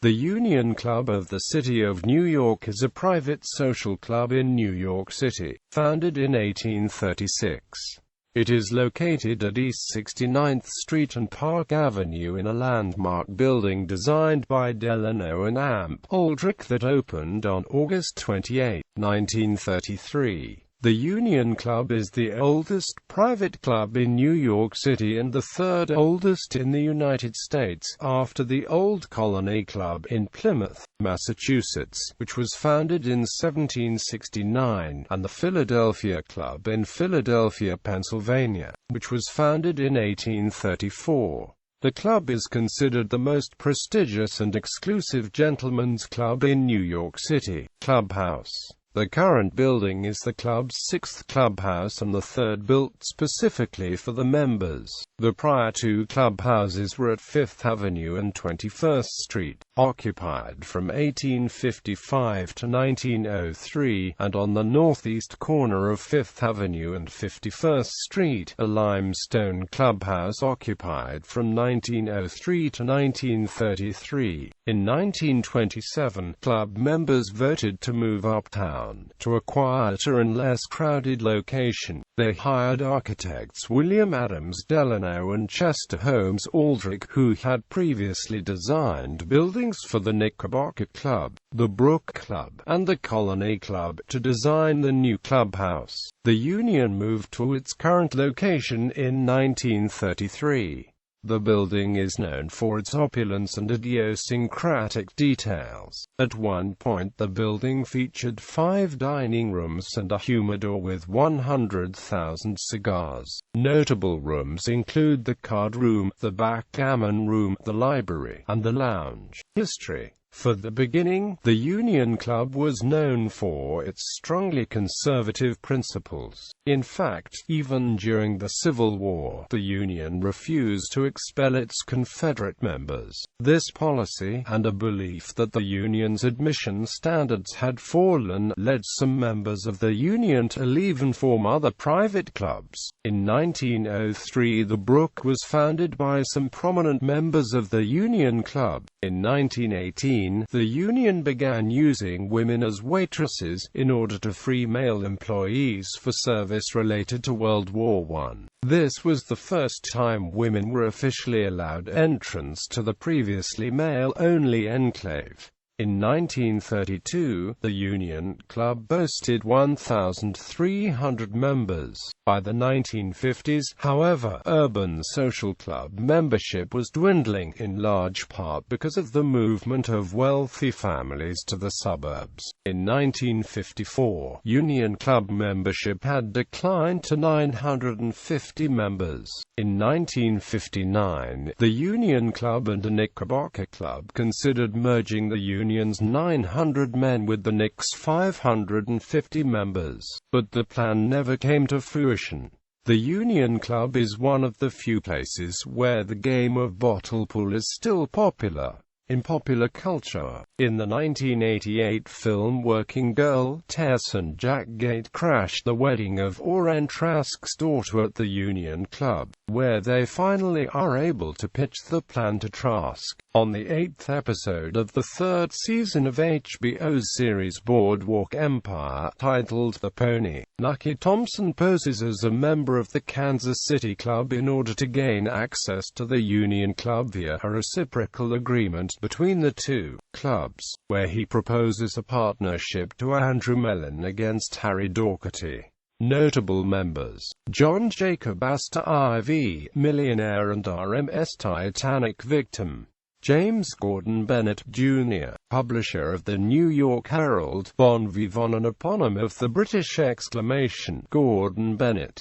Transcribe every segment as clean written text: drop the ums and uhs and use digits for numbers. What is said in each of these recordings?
The Union Club of the City of New York is a private social club in New York City, founded in 1836. It is located at East 69th Street and Park Avenue in a landmark building designed by Delano and Amp Aldrich that opened on August 28, 1933. The Union Club is the oldest private club in New York City and the third oldest in the United States, after the Old Colony Club in Plymouth, Massachusetts, which was founded in 1769, and the Philadelphia Club in Philadelphia, Pennsylvania, which was founded in 1834. The club is considered the most prestigious and exclusive gentlemen's club in New York City. Clubhouse. The current building is the club's sixth clubhouse and the third built specifically for the members. The prior two clubhouses were at Fifth Avenue and 21st Street, occupied from 1855 to 1903, and on the northeast corner of Fifth Avenue and 51st Street, a limestone clubhouse occupied from 1903 to 1933. In 1927, club members voted to move uptown, to a quieter and less crowded location. They hired architects William Adams Delano and Chester Holmes Aldrich, who had previously designed buildings for the Knickerbocker Club, the Brook Club, and the Colony Club, to design the new clubhouse. The Union moved to its current location in 1933. The building is known for its opulence and idiosyncratic details. At one point the building featured 5 dining rooms and a humidor with 100,000 cigars. Notable rooms include the card room, the backgammon room, the library, and the lounge. History. For the beginning, the Union Club was known for its strongly conservative principles. In fact, even during the Civil War, the Union refused to expel its Confederate members. This policy, and a belief that the Union's admission standards had fallen, led some members of the Union to leave and form other private clubs. In 1903, the Brook was founded by some prominent members of the Union Club. In 1918, the Union began using women as waitresses, in order to free male employees for service related to World War I. This was the first time women were officially allowed entrance to the previously male-only enclave. In 1932, the Union Club boasted 1,300 members. By the 1950s, however, urban social club membership was dwindling, in large part because of the movement of wealthy families to the suburbs. In 1954, Union Club membership had declined to 950 members. In 1959, the Union Club and the Knickerbocker Club considered merging the Union's 900 men with the Knicks' 550 members, but the plan never came to fruition. The Union Club is one of the few places where the game of bottle pool is still popular. In popular culture, in the 1988 film Working Girl, Tess and Jack gatecrash the wedding of Orrin Trask's daughter at the Union Club, where they finally are able to pitch the plan to Trask. On the 8th episode of the 3rd season of HBO's series Boardwalk Empire, titled The Pony, Nucky Thompson poses as a member of the Kansas City Club in order to gain access to the Union Club via a reciprocal agreement between the two clubs, where he proposes a partnership to Andrew Mellon against Harry Doherty. Notable members: John Jacob Astor IV, millionaire and RMS Titanic victim; James Gordon Bennett, Jr., publisher of the New York Herald, bon vivant and eponym of the British exclamation Gordon Bennett.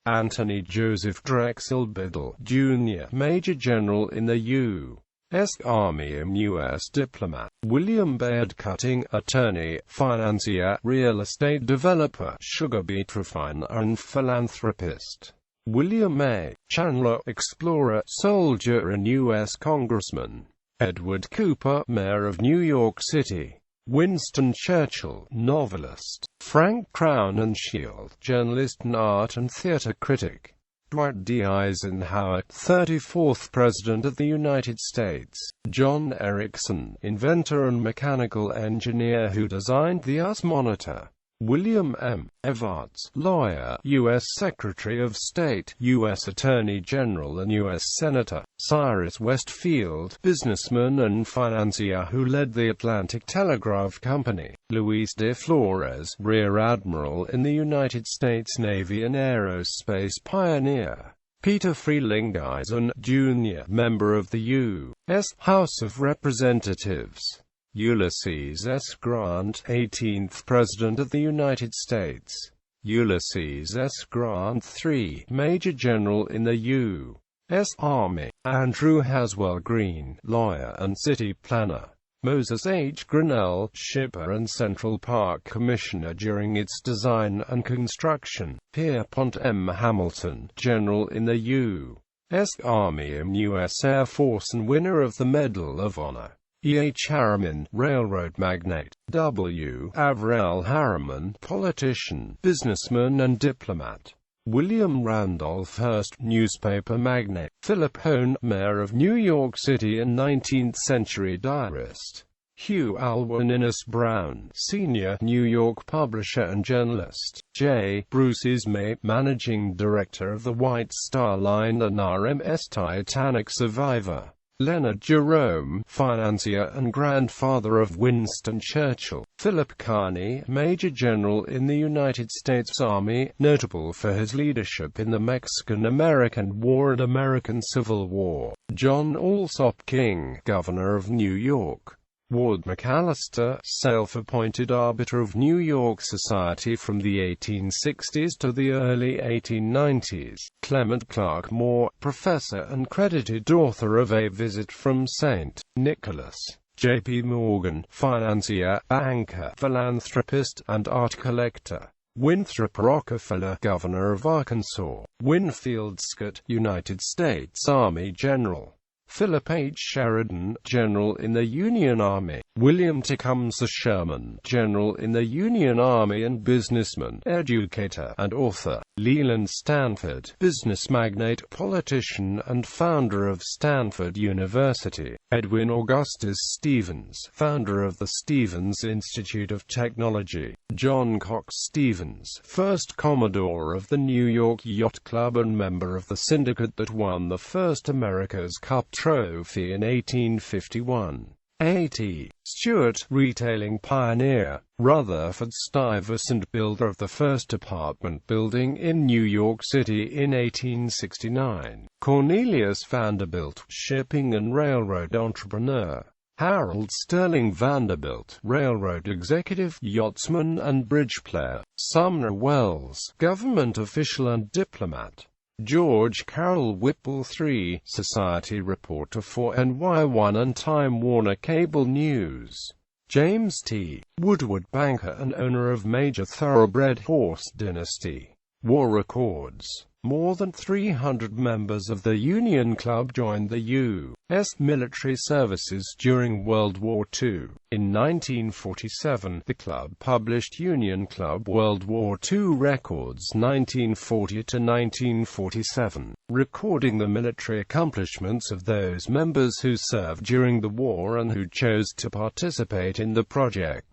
Anthony Joseph Drexel Biddle, Jr., Major General in the U.S. Army and U.S. diplomat; William Baird Cutting, attorney, financier, real estate developer, sugar beet refiner and philanthropist; William A. Chandler, explorer, soldier and U.S. congressman; Edward Cooper, mayor of New York City; Winston Churchill, novelist; Frank Crown and Shield, journalist and art and theater critic; Dwight D. Eisenhower, 34th President of the United States. John Ericsson, inventor and mechanical engineer who designed the US monitor. William M. Evarts, lawyer, U.S. Secretary of State, U.S. Attorney General and U.S. Senator. Cyrus Westfield, businessman and financier who led the Atlantic Telegraph Company. Luis de Flores, Rear Admiral in the United States Navy and aerospace pioneer. Peter Frelinghuysen, Jr., member of the U.S. House of Representatives. Ulysses S. Grant, 18th President of the United States. Ulysses S. Grant III, Major General in the U.S. Army. Andrew Haswell Green, lawyer and city planner. Moses H. Grinnell, shipper and Central Park Commissioner during its design and construction. Pierpont M. Hamilton, General in the U.S. Army and U.S. Air Force and winner of the Medal of Honor. E. H. Harriman, railroad magnate. W. Averell Harriman, politician, businessman and diplomat. William Randolph Hearst, newspaper magnate. Philip Hone, mayor of New York City and 19th-century diarist. Hugh Alwyn Innes Brown, senior, New York publisher and journalist. J. Bruce Ismay, managing director of the White Star Line and RMS Titanic survivor. Leonard Jerome, financier and grandfather of Winston Churchill. Philip Kearny, Major General in the United States Army, notable for his leadership in the Mexican-American War and American Civil War. John Alsop King, Governor of New York. Ward McAllister, self-appointed arbiter of New York society from the 1860s to the early 1890s. Clement Clark Moore, professor and credited author of A Visit from St. Nicholas. J.P. Morgan, financier, banker, philanthropist, and art collector. Winthrop Rockefeller, Governor of Arkansas. Winfield Scott, United States Army General. Philip H. Sheridan, General in the Union Army. William Tecumseh Sherman, General in the Union Army and businessman, educator, and author. Leland Stanford, business magnate, politician, and founder of Stanford University. Edwin Augustus Stevens, founder of the Stevens Institute of Technology. John Cox Stevens, first Commodore of the New York Yacht Club and member of the syndicate that won the first America's Cup trophy in 1851. A.T. Stewart, retailing pioneer. Rutherford Stuyvesant, builder of the first apartment building in New York City in 1869. Cornelius Vanderbilt, shipping and railroad entrepreneur. Harold Sterling Vanderbilt, railroad executive, yachtsman and bridge player. Sumner Wells, government official and diplomat. George Carroll Whipple III, society reporter for NY1 and Time Warner Cable News. James T. Woodward, banker and owner of major thoroughbred horse dynasty. War records. More than 300 members of the Union Club joined the U.S. military services during World War II. In 1947, the club published Union Club World War II records 1940 to 1947, recording the military accomplishments of those members who served during the war and who chose to participate in the project.